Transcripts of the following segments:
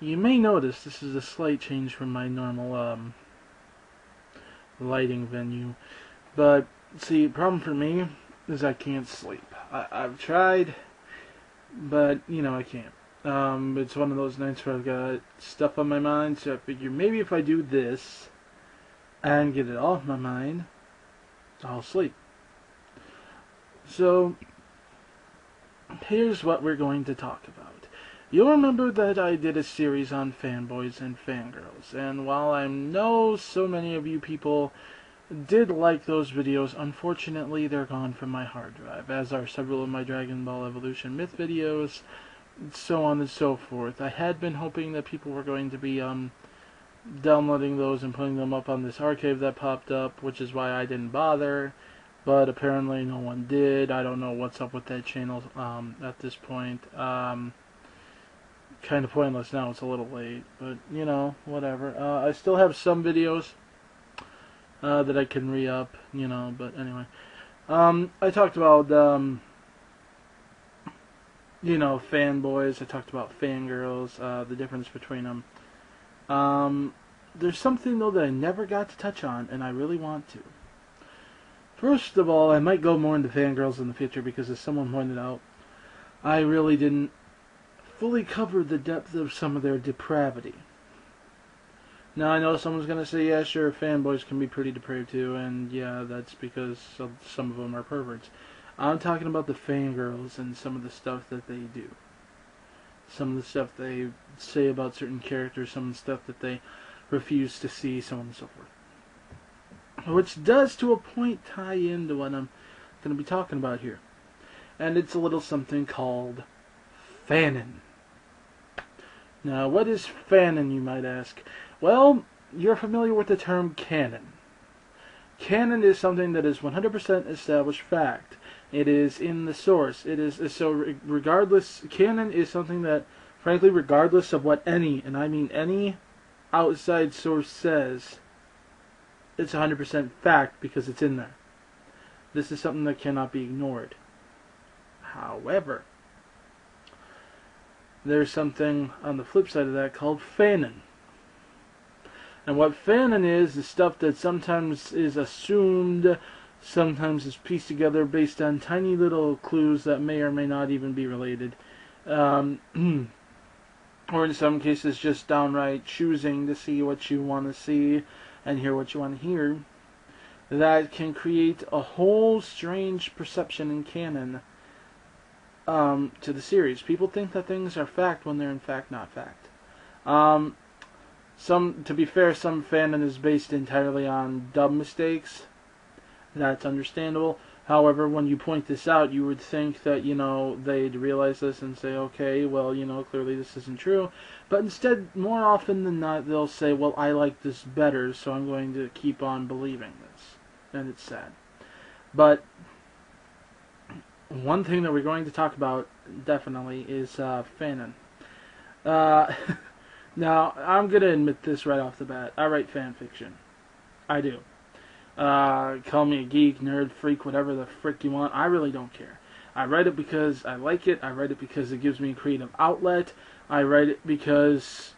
You may notice this is a slight change from my normal lighting venue, but see, the problem for me is I can't sleep. I've tried, but I can't. It's one of those nights where I've got stuff on my mind, so I figure maybe if I do this and get it off my mind, I'll sleep. So, here's what we're going to talk about. You'll remember that I did a series on fanboys and fangirls, and while I know so many of you people did like those videos, unfortunately they're gone from my hard drive, as are several of my Dragon Ball Evolution Myth videos, so on and so forth. I had been hoping that people were going to be downloading those and putting them up on this archive that popped up, which is why I didn't bother, but apparently no one did. I don't know what's up with that channel at this point. Kind of pointless now, it's a little late, but whatever. I still have some videos that I can re-up, but anyway. I talked about fanboys, I talked about fangirls, the difference between them. There's something, though, that I never got to touch on, and I really want to. First of all, I might go more into fangirls in the future, because as someone pointed out, I really didn't fully cover the depth of some of their depravity. Now, I know someone's going to say, yeah, sure, fanboys can be pretty depraved too, and yeah, that's because some of them are perverts. I'm talking about the fangirls and some of the stuff that they do. Some of the stuff they say about certain characters, some of the stuff that they refuse to see, so on and so forth. Which does, to a point, tie into what I'm going to be talking about here. And it's a little something called Fanon. Now, what is Fanon, you might ask? Well, you're familiar with the term canon. Canon is something that is 100% established fact. It is in the source. It is so regardless. Canon is something that, frankly, regardless of what any, and I mean any, outside source says, it's 100% fact because it's in there. This is something that cannot be ignored. However, there's something on the flip side of that called Fanon. And what Fanon is stuff that sometimes is assumed, sometimes is pieced together based on tiny little clues that may or may not even be related. Or in some cases just downright choosing to see what you want to see and hear what you want to hear. That can create a whole strange perception in canon to the series. People think that things are fact when they're in fact not fact. To be fair, some Fanon is based entirely on dub mistakes. That's understandable. However, when you point this out, you would think that, they'd realize this and say, okay, well, clearly this isn't true. But instead, more often than not, they'll say, well, I like this better, so I'm going to keep on believing this. And it's sad. But one thing that we're going to talk about, definitely, is Fanon. Now, I'm going to admit this right off the bat. I write fan fiction. I do. Call me a geek, nerd, freak, whatever the frick you want. I really don't care. I write it because I like it. I write it because it gives me a creative outlet. I write it because,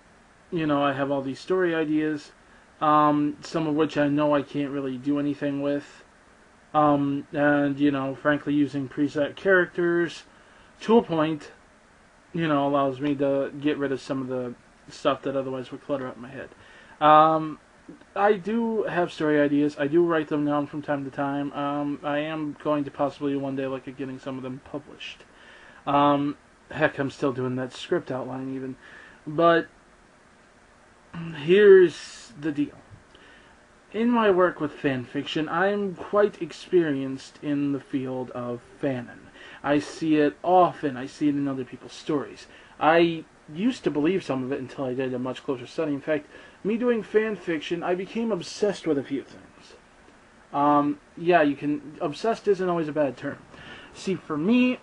I have all these story ideas, some of which I know I can't really do anything with. And, frankly, using preset characters to a point, allows me to get rid of some of the stuff that otherwise would clutter up my head. I do have story ideas. I do write them down from time to time. I am going to possibly one day look at getting some of them published. Heck, I'm still doing that script outline even. But here's the deal. In my work with fanfiction, I'm quite experienced in the field of Fanon. I see it often. I see it in other people's stories. I used to believe some of it until I did a much closer study. In fact, me doing fan fiction, I became obsessed with a few things. Obsessed isn't always a bad term. See, for me,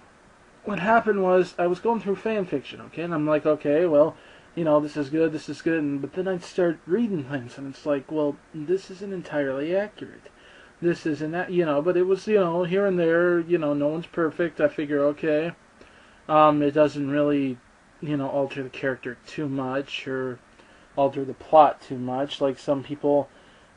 what happened was, I was going through fan fiction, okay, and I'm like, okay, well, this is good, but then I'd start reading things, and it's like, well, this isn't entirely accurate. This isn't that, but it was, here and there, no one's perfect. I figure, okay, it doesn't really alter the character too much or alter the plot too much. Like some people,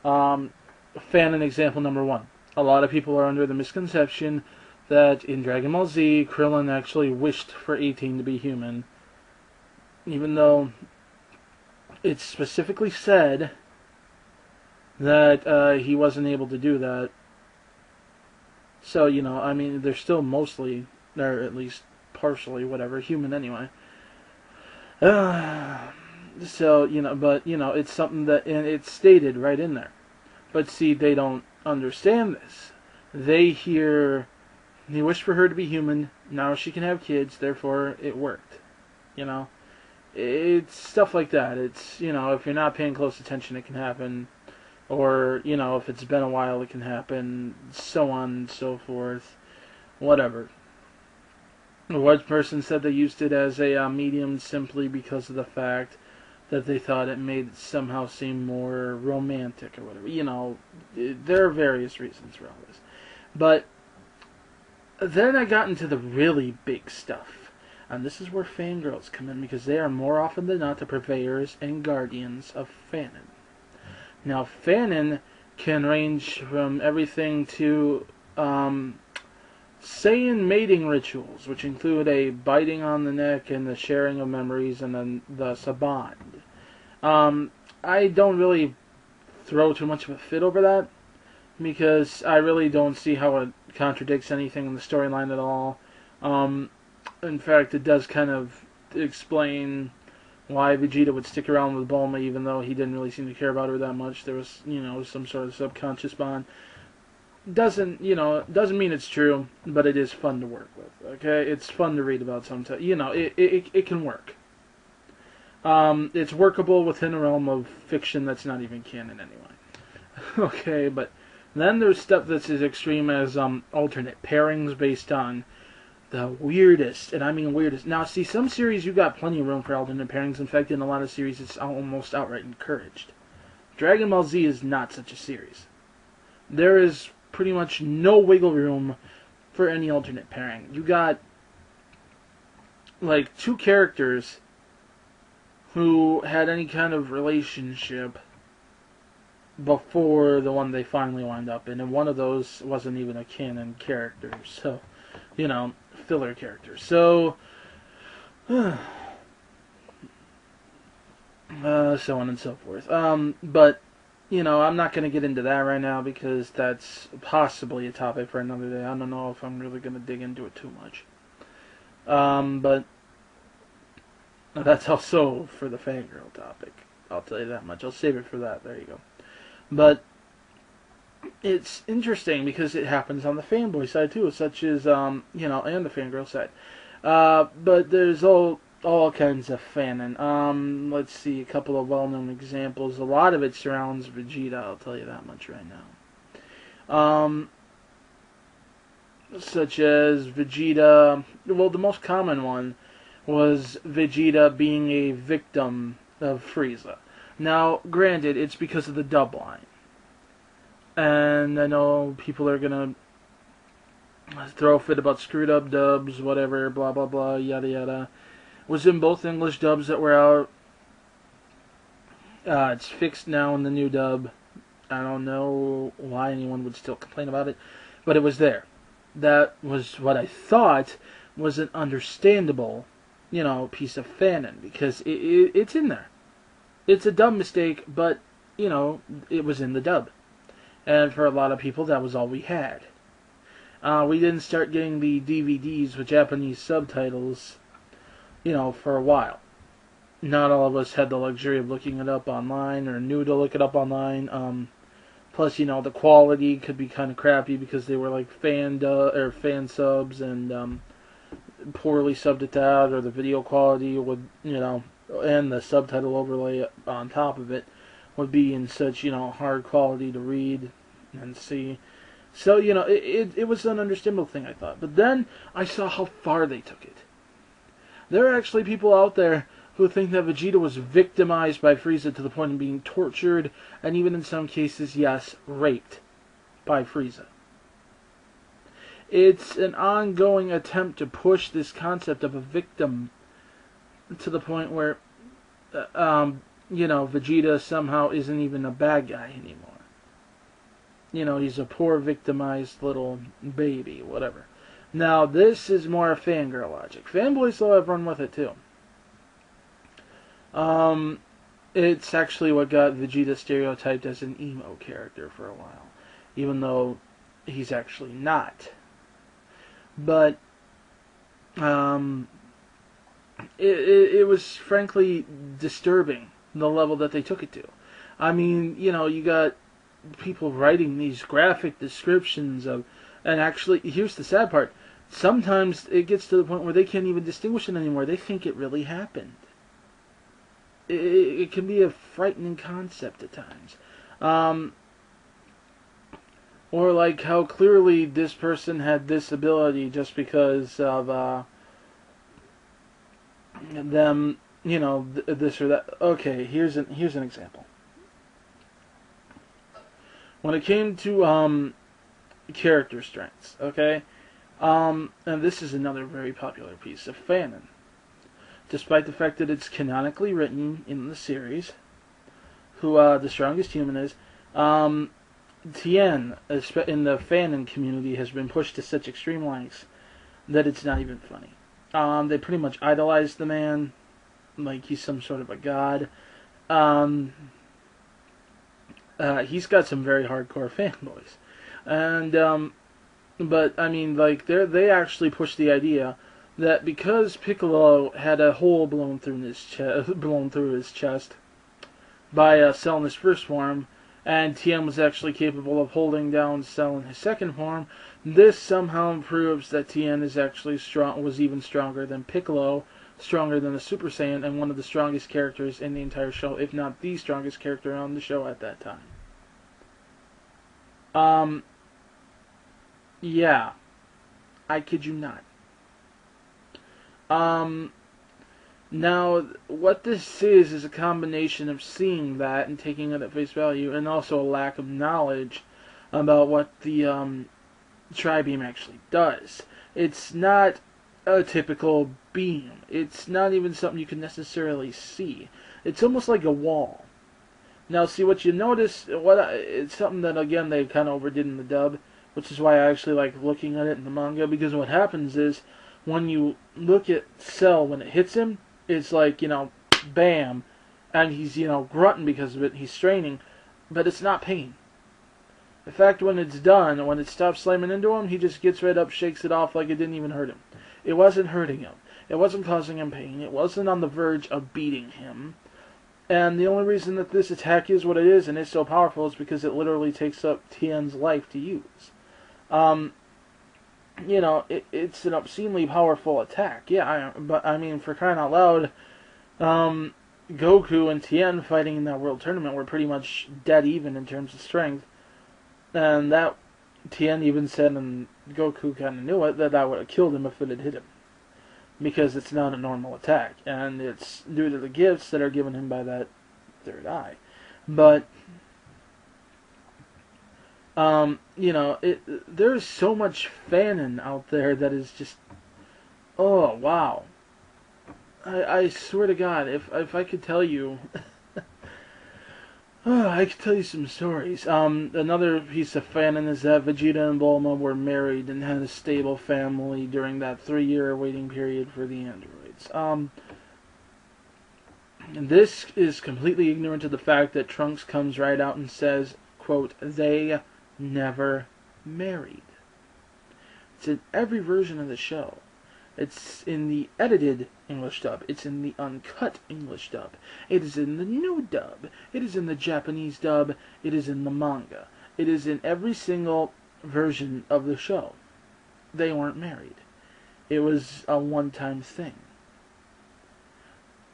Fanon example number one. A lot of people are under the misconception that in Dragon Ball Z, Krillin actually wished for 18 to be human, even though it's specifically said that he wasn't able to do that. So, they're still mostly, or at least partially, whatever, human anyway. So, it's something that, and it's stated right in there. But see, they don't understand this. They hear, he wished for her to be human, now she can have kids, therefore it worked. It's stuff like that. It's, if you're not paying close attention, it can happen. Or, if it's been a while, it can happen. So on and so forth. Whatever. One person said they used it as a medium simply because of the fact that they thought it made it somehow seem more romantic or whatever. There are various reasons for all this. But then I got into the really big stuff. And this is where fangirls come in, because they are more often than not the purveyors and guardians of Fanon. Now, Fanon can range from everything to Saiyan mating rituals, which include a biting on the neck and the sharing of memories and then thus a bond. I don't really throw too much of a fit over that, because I really don't see how it contradicts anything in the storyline at all. In fact, it does kind of explain why Vegeta would stick around with Bulma even though he didn't really seem to care about her that much. There was, some sort of subconscious bond. Doesn't mean it's true, but it is fun to work with, okay? It's fun to read about sometimes. It can work. It's workable within a realm of fiction that's not even canon anyway. Okay, but then there's stuff that's as extreme as alternate pairings based on the weirdest, and I mean weirdest. Now, see, some series you got plenty of room for alternate pairings. In fact, in a lot of series, it's almost outright encouraged. Dragon Ball Z is not such a series. There is pretty much no wiggle room for any alternate pairing. You got, like, two characters who had any kind of relationship before the one they finally wind up in, and one of those wasn't even a canon character, so, filler character. So, so on and so forth. But, I'm not going to get into that right now because that's possibly a topic for another day. I don't know if I'm really going to dig into it too much. But that's also for the fangirl topic. I'll tell you that much. I'll save it for that. There you go. But it's interesting because it happens on the fanboy side too, such as, and the fangirl side. But there's all kinds of fanon. Let's see, a couple of well-known examples. A lot of it surrounds Vegeta, I'll tell you that much right now. Such as Vegeta, well, the most common one was Vegeta being a victim of Frieza. Now, granted, it's because of the dub line. And I know people are going to throw a fit about screwed up dubs, whatever, blah, blah, blah, yada, yada. Was in both English dubs that were out. It's fixed now in the new dub. I don't know why anyone would still complain about it, but it was there. That was what I thought was an understandable, piece of fanon, because it's in there. It's a dub mistake, but, it was in the dub. And for a lot of people, that was all we had. We didn't start getting the DVDs with Japanese subtitles, for a while. Not all of us had the luxury of looking it up online or knew to look it up online. Plus, the quality could be kind of crappy because they were like fan subs and poorly subbed it out, or the video quality would, and the subtitle overlay on top of it would be in such, hard quality to read and see. So, it was an understandable thing, I thought. But then I saw how far they took it. There are actually people out there who think that Vegeta was victimized by Frieza to the point of being tortured, and even in some cases, yes, raped by Frieza. It's an ongoing attempt to push this concept of a victim to the point where, Vegeta somehow isn't even a bad guy anymore. He's a poor victimized little baby, whatever. Now, this is more fangirl logic. Fanboys, though, have run with it, too. It's actually what got Vegeta stereotyped as an emo character for a while, even though he's actually not. But, it was frankly disturbing, the level that they took it to. I mean, you got people writing these graphic descriptions of, and actually, here's the sad part, sometimes it gets to the point where they can't even distinguish it anymore. They think it really happened. It can be a frightening concept at times. Or like how clearly this person had this ability just because of them, this or that. Okay, here's an example. When it came to character strengths, okay, and this is another very popular piece of Fanon. Despite the fact that it's canonically written in the series, who the strongest human is, Tien, in the Fanon community, has been pushed to such extreme lengths that it's not even funny. They pretty much idolize the man like he's some sort of a god. He's got some very hardcore fanboys. And, but, I mean, like, they actually push the idea that because Piccolo had a hole blown through his chest by Cell in his first form, and Tien was actually capable of holding down Cell in his second form, this somehow proves that Tien is actually was even stronger than Piccolo, stronger than the Super Saiyan, and one of the strongest characters in the entire show, if not the strongest character on the show at that time. Yeah. I kid you not. Now, what this is a combination of seeing that and taking it at face value, and also a lack of knowledge about what the Tri-Beam actually does. It's not a typical beam. It's not even something you can necessarily see. It's almost like a wall. Now, see, what you notice, it's something that, again, they kind of overdid in the dub, which is why I actually like looking at it in the manga, because what happens is, when you look at Cell, when it hits him, it's like, bam, and he's, grunting because of it, he's straining, but it's not pain. In fact, when it's done, when it stops slamming into him, he just gets right up, shakes it off like it didn't even hurt him. It wasn't hurting him. It wasn't causing him pain. It wasn't on the verge of beating him. And the only reason that this attack is what it is and is so powerful is because it literally takes up Tien's life to use. It's an obscenely powerful attack. Yeah, but I mean, for crying out loud, Goku and Tien fighting in that World Tournament were pretty much dead even in terms of strength. And that, Tien even said, and Goku kind of knew it, that I would have killed him if it had hit him. Because it's not a normal attack. And it's due to the gifts that are given him by that third eye. But, there's so much Fanon out there that is just, oh, wow. I swear to God, if I could tell you, I could tell you some stories. Another piece of Fanon is that Vegeta and Bulma were married and had a stable family during that 3-year waiting period for the androids. And this is completely ignorant of the fact that Trunks comes right out and says, quote, they never married. It's in every version of the show. It's in the edited English dub. It's in the uncut English dub. It is in the new dub. It is in the Japanese dub. It is in the manga. It is in every single version of the show. They weren't married. It was a one-time thing.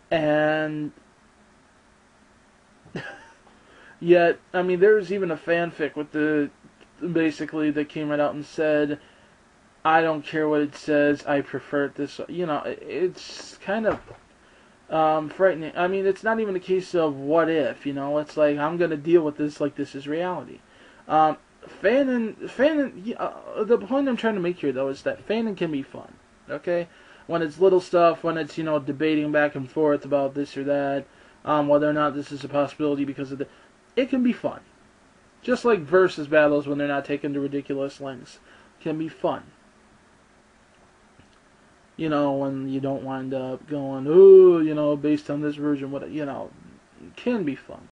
And yet, I mean, there's even a fanfic with basically that came right out and said, I don't care what it says, I prefer it this way. It's kind of frightening. I mean, it's not even a case of what if, it's like, I'm going to deal with this like this is reality. Fanon, the point I'm trying to make here, though, is that Fanon can be fun, okay? when it's little stuff, when it's, debating back and forth about this or that, whether or not this is a possibility because of it can be fun. Just like versus battles when they're not taken to ridiculous lengths can be fun. When you don't wind up going, ooh, based on this version, it can be fun.